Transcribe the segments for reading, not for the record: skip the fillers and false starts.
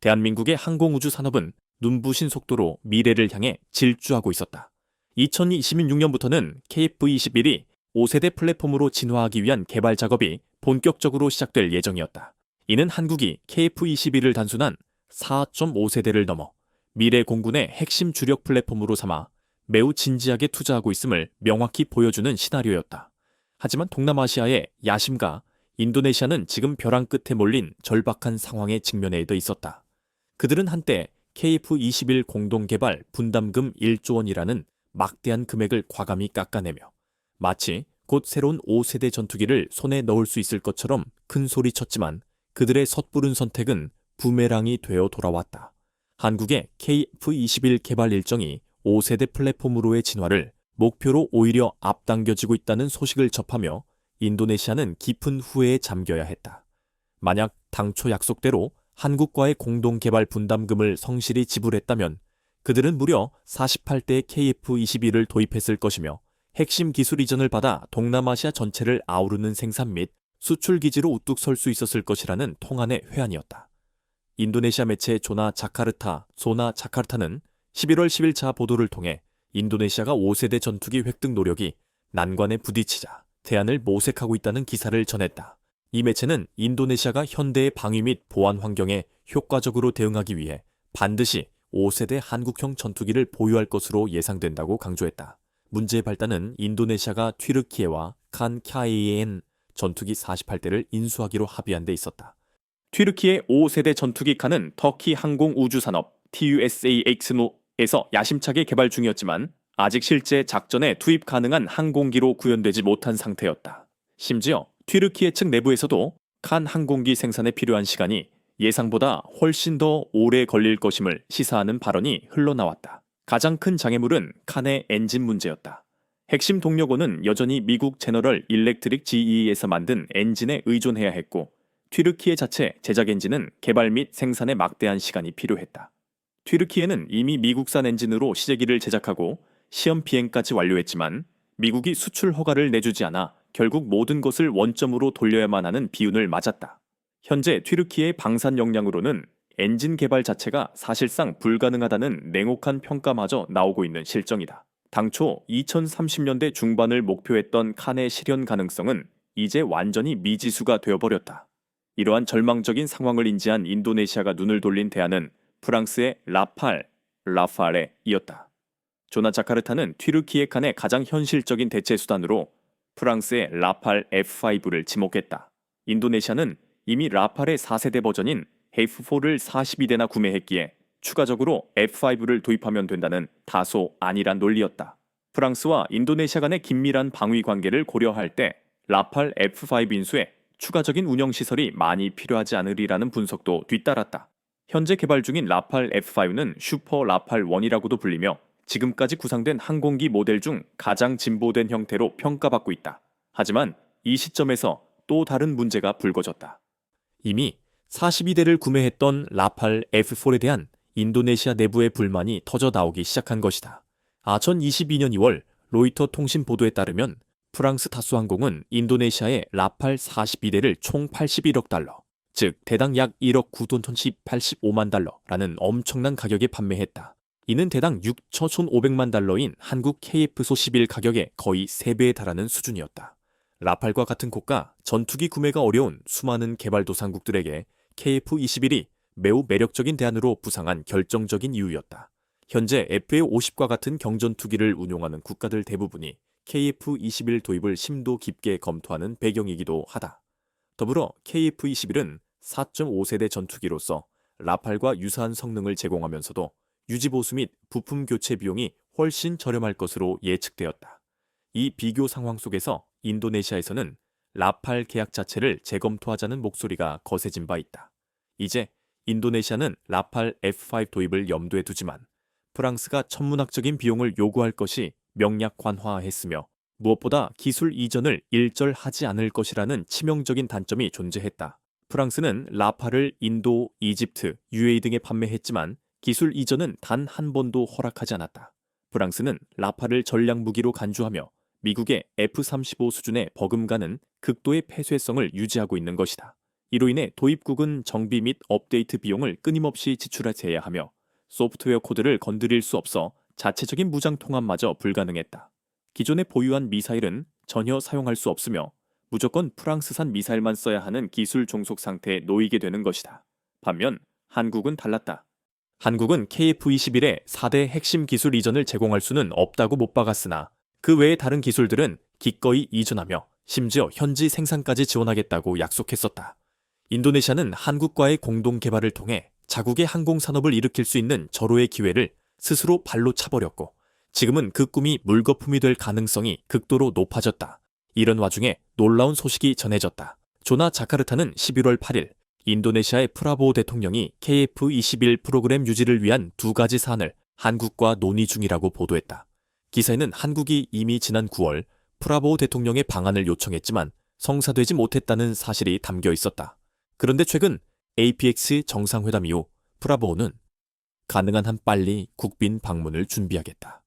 대한민국의 항공우주 산업은 눈부신 속도로 미래를 향해 질주하고 있었다. 2026년부터는 KF-21이 5세대 플랫폼으로 진화하기 위한 개발 작업이 본격적으로 시작될 예정이었다. 이는 한국이 KF-21을 단순한 4.5세대를 넘어 미래 공군의 핵심 주력 플랫폼으로 삼아 매우 진지하게 투자하고 있음을 명확히 보여주는 시나리오였다. 하지만 동남아시아의 야심과 인도네시아는 지금 벼랑 끝에 몰린 절박한 상황에 직면해 있었다. 그들은 한때 KF-21 공동개발 분담금 1조 원이라는 막대한 금액을 과감히 깎아내며 마치 곧 새로운 5세대 전투기를 손에 넣을 수 있을 것처럼 큰 소리쳤지만 그들의 섣부른 선택은 부메랑이 되어 돌아왔다. 한국의 KF-21 개발 일정이 5세대 플랫폼으로의 진화를 목표로 오히려 앞당겨지고 있다는 소식을 접하며 인도네시아는 깊은 후회에 잠겨야 했다. 만약 당초 약속대로 한국과의 공동개발 분담금을 성실히 지불했다면 그들은 무려 48대의 KF-21을 도입했을 것이며 핵심 기술 이전을 받아 동남아시아 전체를 아우르는 생산 및 수출 기지로 우뚝 설 수 있었을 것이라는 통한의 회한이었다. 인도네시아 매체 소나 자카르타는 11월 10일자 보도를 통해 인도네시아가 5세대 전투기 획득 노력이 난관에 부딪히자 대안을 모색하고 있다는 기사를 전했다. 이 매체는 인도네시아가 현대의 방위 및 보안 환경에 효과적으로 대응하기 위해 반드시 5세대 한국형 전투기를 보유할 것으로 예상된다고 강조했다. 문제의 발단은 인도네시아가 튀르키예와 칸 캬이엔 전투기 48대를 인수하기로 합의한 데 있었다. 튀르키예 5세대 전투기 칸은 터키 항공우주산업 TUSAX노에서 야심차게 개발 중이었지만 아직 실제 작전에 투입 가능한 항공기로 구현되지 못한 상태였다. 심지어 튀르키예 측 내부에서도 칸 항공기 생산에 필요한 시간이 예상보다 훨씬 더 오래 걸릴 것임을 시사하는 발언이 흘러나왔다. 가장 큰 장애물은 칸의 엔진 문제였다. 핵심 동력원은 여전히 미국 제너럴 일렉트릭 GE에서 만든 엔진에 의존해야 했고 튀르키예 자체 제작 엔진은 개발 및 생산에 막대한 시간이 필요했다. 튀르키예는 이미 미국산 엔진으로 시제기를 제작하고 시험 비행까지 완료했지만 미국이 수출 허가를 내주지 않아 결국 모든 것을 원점으로 돌려야만 하는 비운을 맞았다. 현재 튀르키예의 방산 역량으로는 엔진 개발 자체가 사실상 불가능하다는 냉혹한 평가마저 나오고 있는 실정이다. 당초 2030년대 중반을 목표했던 칸의 실현 가능성은 이제 완전히 미지수가 되어버렸다. 이러한 절망적인 상황을 인지한 인도네시아가 눈을 돌린 대안은 프랑스의 라팔에 이었다. 조나 자카르타는 튀르키예 칸의 가장 현실적인 대체 수단으로 프랑스의 라팔 F5를 지목했다. 인도네시아는 이미 라팔의 4세대 버전인 F4를 42대나 구매했기에 추가적으로 F5를 도입하면 된다는 다소 안일한 논리였다. 프랑스와 인도네시아 간의 긴밀한 방위 관계를 고려할 때 라팔 F5 인수에 추가적인 운영시설이 많이 필요하지 않으리라는 분석도 뒤따랐다. 현재 개발 중인 라팔 F5는 슈퍼 라팔 1이라고도 불리며 지금까지 구상된 항공기 모델 중 가장 진보된 형태로 평가받고 있다. 하지만 이 시점에서 또 다른 문제가 불거졌다. 이미 42대를 구매했던 라팔 F4에 대한 인도네시아 내부의 불만이 터져 나오기 시작한 것이다. 2022년 2월 로이터 통신 보도에 따르면 프랑스 타수항공은 인도네시아의 라팔 42대를 총 81억 달러, 즉 대당 약 1억 9,085만 달러라는 엄청난 가격에 판매했다. 이는 대당 6,500만 달러인 한국 KF-11 가격의 거의 3배에 달하는 수준이었다. 라팔과 같은 고가 전투기 구매가 어려운 수많은 개발도상국들에게 KF-21이 매우 매력적인 대안으로 부상한 결정적인 이유였다. 현재 FA-50과 같은 경전투기를 운용하는 국가들 대부분이 KF-21 도입을 심도 깊게 검토하는 배경이기도 하다. 더불어 KF-21은 4.5세대 전투기로서 라팔과 유사한 성능을 제공하면서도 유지보수 및 부품 교체 비용이 훨씬 저렴할 것으로 예측되었다. 이 비교 상황 속에서 인도네시아에서는 라팔 계약 자체를 재검토하자는 목소리가 거세진 바 있다. 이제 인도네시아는 라팔 F5 도입을 염두에 두지만 프랑스가 천문학적인 비용을 요구할 것이 명약관화했으며 무엇보다 기술 이전을 일절하지 않을 것이라는 치명적인 단점이 존재했다. 프랑스는 라팔을 인도, 이집트, UAE 등에 판매했지만 기술 이전은 단 한 번도 허락하지 않았다. 프랑스는 라팔을 전략 무기로 간주하며 미국의 F-35 수준의 버금가는 극도의 폐쇄성을 유지하고 있는 것이다. 이로 인해 도입국은 정비 및 업데이트 비용을 끊임없이 지출해야 하며 소프트웨어 코드를 건드릴 수 없어 자체적인 무장 통합마저 불가능했다. 기존에 보유한 미사일은 전혀 사용할 수 없으며 무조건 프랑스산 미사일만 써야 하는 기술 종속 상태에 놓이게 되는 것이다. 반면 한국은 달랐다. 한국은 KF-21의 4대 핵심 기술 이전을 제공할 수는 없다고 못 박았으나 그 외의 다른 기술들은 기꺼이 이전하며 심지어 현지 생산까지 지원하겠다고 약속했었다. 인도네시아는 한국과의 공동 개발을 통해 자국의 항공산업을 일으킬 수 있는 절호의 기회를 스스로 발로 차버렸고 지금은 그 꿈이 물거품이 될 가능성이 극도로 높아졌다. 이런 와중에 놀라운 소식이 전해졌다. 조나 자카르타는 11월 8일 인도네시아의 프라보오 대통령이 KF-21 프로그램 유지를 위한 2가지 사안을 한국과 논의 중이라고 보도했다. 기사에는 한국이 이미 지난 9월 프라보오 대통령의 방안을 요청했지만 성사되지 못했다는 사실이 담겨 있었다. 그런데 최근 APX 정상회담 이후 프라보오는 가능한 한 빨리 국빈 방문을 준비하겠다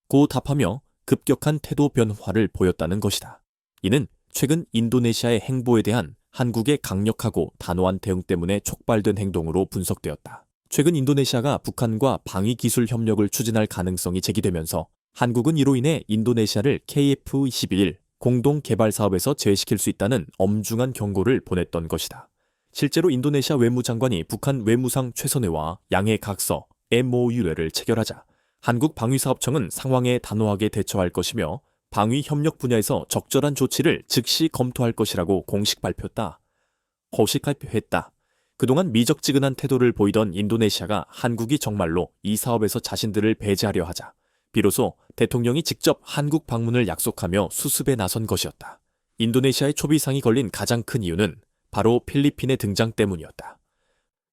고 답하며 급격한 태도 변화를 보였다는 것이다. 이는 최근 인도네시아의 행보에 대한 한국의 강력하고 단호한 대응 때문에 촉발된 행동으로 분석되었다. 최근 인도네시아가 북한과 방위 기술 협력을 추진할 가능성이 제기되면서 한국은 이로 인해 인도네시아를 KF-21 공동 개발 사업에서 제외시킬 수 있다는 엄중한 경고를 보냈던 것이다. 실제로 인도네시아 외무장관이 북한 외무상 최선회와 양해 각서 MOU를 체결하자 한국 방위사업청은 상황에 단호하게 대처할 것이며 방위 협력 분야에서 적절한 조치를 즉시 검토할 것이라고 공식 발표했다. 그동안 미적지근한 태도를 보이던 인도네시아가 한국이 정말로 이 사업에서 자신들을 배제하려 하자 비로소 대통령이 직접 한국 방문을 약속하며 수습에 나선 것이었다. 인도네시아의 초비상이 걸린 가장 큰 이유는 바로 필리핀의 등장 때문이었다.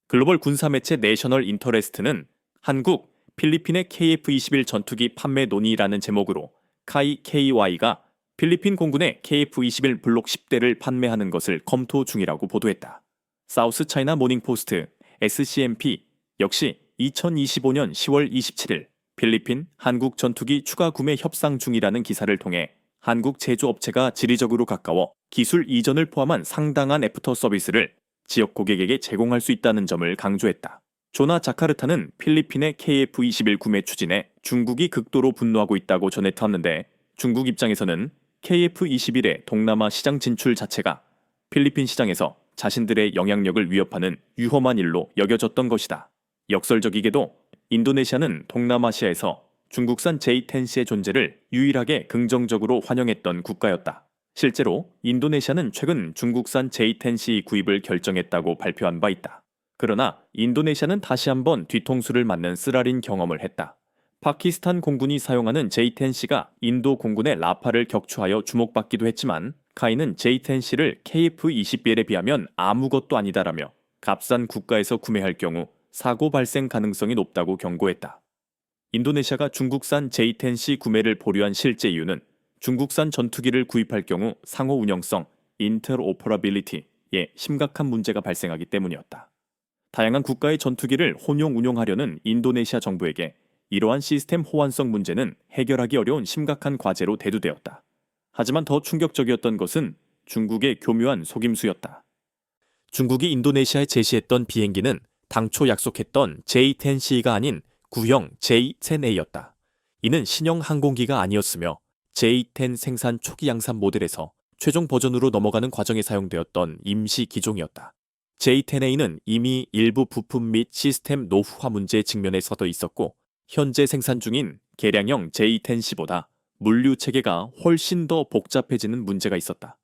글로벌 군사매체 내셔널 인터레스트는 한국, 필리핀의 KF-21 전투기 판매 논의라는 제목으로 KY가 필리핀 공군의 KF-21 블록 10대를 판매하는 것을 검토 중이라고 보도했다. 사우스 차이나 모닝포스트 SCMP 역시 2025년 10월 27일 필리핀, 한국 전투기 추가 구매 협상 중이라는 기사를 통해 한국 제조업체가 지리적으로 가까워 기술 이전을 포함한 상당한 애프터 서비스를 지역 고객에게 제공할 수 있다는 점을 강조했다. 조나 자카르타는 필리핀의 KF-21 구매 추진에 중국이 극도로 분노하고 있다고 전해왔는데 중국 입장에서는 KF-21의 동남아 시장 진출 자체가 필리핀 시장에서 자신들의 영향력을 위협하는 위험한 일로 여겨졌던 것이다. 역설적이게도 인도네시아는 동남아시아에서 중국산 J-10C의 존재를 유일하게 긍정적으로 환영했던 국가였다. 실제로 인도네시아는 최근 중국산 J-10C 구입을 결정했다고 발표한 바 있다. 그러나 인도네시아는 다시 한번 뒤통수를 맞는 쓰라린 경험을 했다. 파키스탄 공군이 사용하는 J-10C가 인도 공군의 라파를 격추하여 주목받기도 했지만 카이는 J-10C를 KF-21에 비하면 아무것도 아니다라며 값싼 국가에서 구매할 경우 사고 발생 가능성이 높다고 경고했다. 인도네시아가 중국산 J-10C 구매를 보류한 실제 이유는 중국산 전투기를 구입할 경우 상호 운영성, 인터오퍼러빌리티에 심각한 문제가 발생하기 때문이었다. 다양한 국가의 전투기를 혼용 운용하려는 인도네시아 정부에게 이러한 시스템 호환성 문제는 해결하기 어려운 심각한 과제로 대두되었다. 하지만 더 충격적이었던 것은 중국의 교묘한 속임수였다. 중국이 인도네시아에 제시했던 비행기는 당초 약속했던 J-10C가 아닌 구형 J-10A였다. 이는 신형 항공기가 아니었으며 J-10 생산 초기 양산 모델에서 최종 버전으로 넘어가는 과정에 사용되었던 임시 기종이었다. J-10A는 이미 일부 부품 및 시스템 노후화 문제에 직면해 서도 있었고 현재 생산 중인 개량형 J-10C보다 물류 체계가 훨씬 더 복잡해지는 문제가 있었다.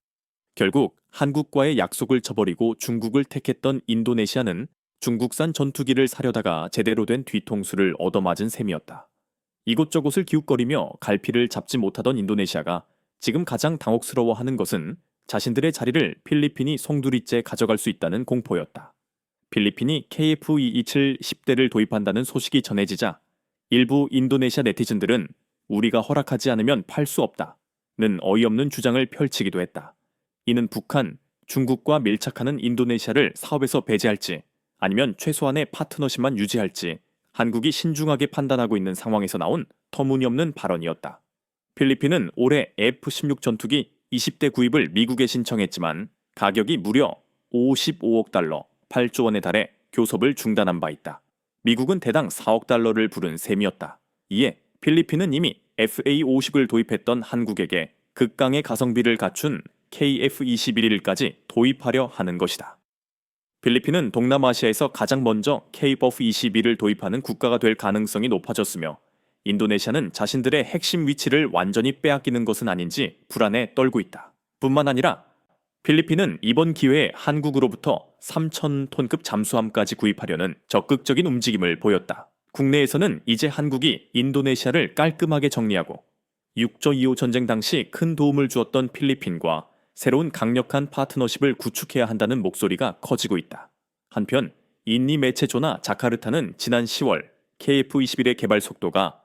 결국 한국과의 약속을 저버리고 중국을 택했던 인도네시아는 중국산 전투기를 사려다가 제대로 된 뒤통수를 얻어맞은 셈이었다. 이곳저곳을 기웃거리며 갈피를 잡지 못하던 인도네시아가 지금 가장 당혹스러워하는 것은 자신들의 자리를 필리핀이 송두리째 가져갈 수 있다는 공포였다. 필리핀이 KF-227 10대를 도입한다는 소식이 전해지자 일부 인도네시아 네티즌들은 우리가 허락하지 않으면 팔 수 없다는 어이없는 주장을 펼치기도 했다. 이는 북한, 중국과 밀착하는 인도네시아를 사업에서 배제할지 아니면 최소한의 파트너십만 유지할지 한국이 신중하게 판단하고 있는 상황에서 나온 터무니없는 발언이었다. 필리핀은 올해 F-16 전투기 20대 구입을 미국에 신청했지만 가격이 무려 55억 달러, 8조 원에 달해 교섭을 중단한 바 있다. 미국은 대당 4억 달러를 부른 셈이었다. 이에 필리핀은 이미 FA-50을 도입했던 한국에게 극강의 가성비를 갖춘 KF-21까지 도입하려 하는 것이다. 필리핀은 동남아시아에서 가장 먼저 KF-21을 도입하는 국가가 될 가능성이 높아졌으며 인도네시아는 자신들의 핵심 위치를 완전히 빼앗기는 것은 아닌지 불안에 떨고 있다. 뿐만 아니라 필리핀은 이번 기회에 한국으로부터 3,000톤급 잠수함까지 구입하려는 적극적인 움직임을 보였다. 국내에서는 이제 한국이 인도네시아를 깔끔하게 정리하고 6.25 전쟁 당시 큰 도움을 주었던 필리핀과 새로운 강력한 파트너십을 구축해야 한다는 목소리가 커지고 있다. 한편 인니 메체조나 자카르타는 지난 10월 KF-21의 개발 속도가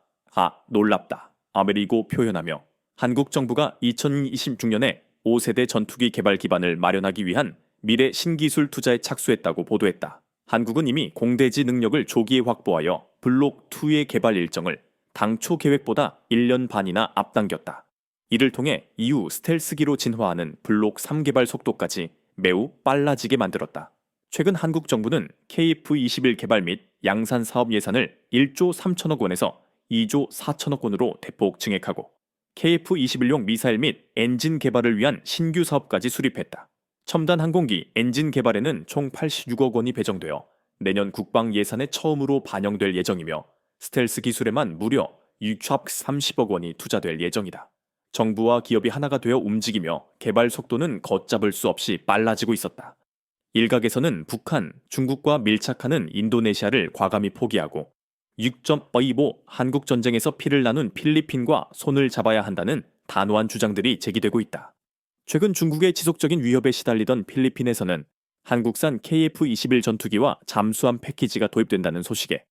놀랍다, 아메리고 표현하며 한국 정부가 2026년에 5세대 전투기 개발 기반을 마련하기 위한 미래 신기술 투자에 착수했다고 보도했다. 한국은 이미 공대지 능력을 조기에 확보하여 블록 2의 개발 일정을 당초 계획보다 1년 반이나 앞당겼다. 이를 통해 이후 스텔스기로 진화하는 블록 3 개발 속도까지 매우 빨라지게 만들었다. 최근 한국 정부는 KF-21 개발 및 양산 사업 예산을 1조 3천억 원에서 2조 4천억 원으로 대폭 증액하고 KF-21용 미사일 및 엔진 개발을 위한 신규 사업까지 수립했다. 첨단 항공기 엔진 개발에는 총 86억 원이 배정되어 내년 국방 예산에 처음으로 반영될 예정이며 스텔스 기술에만 무려 630억 원이 투자될 예정이다. 정부와 기업이 하나가 되어 움직이며 개발 속도는 걷잡을 수 없이 빨라지고 있었다. 일각에서는 북한, 중국과 밀착하는 인도네시아를 과감히 포기하고 6.25 한국 전쟁에서 피를 나눈 필리핀과 손을 잡아야 한다는 단호한 주장들이 제기되고 있다. 최근 중국의 지속적인 위협에 시달리던 필리핀에서는 한국산 KF-21 전투기와 잠수함 패키지가 도입된다는 소식에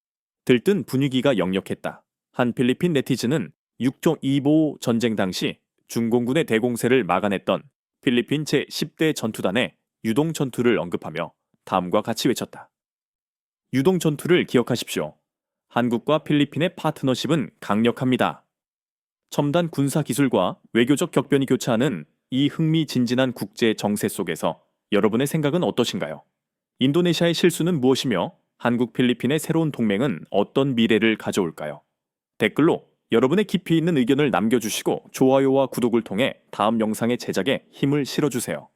들뜬 분위기가 역력했다. 한 필리핀 네티즌은 6.25 전쟁 당시 중공군의 대공세를 막아냈던 필리핀 제10대 전투단의 유동 전투를 언급하며 다음과 같이 외쳤다. 유동 전투를 기억하십시오. 한국과 필리핀의 파트너십은 강력합니다. 첨단 군사 기술과 외교적 격변이 교차하는 이 흥미진진한 국제 정세 속에서 여러분의 생각은 어떠신가요? 인도네시아의 실수는 무엇이며 한국 필리핀의 새로운 동맹은 어떤 미래를 가져올까요? 댓글로 여러분의 깊이 있는 의견을 남겨주시고 좋아요와 구독을 통해 다음 영상의 제작에 힘을 실어주세요.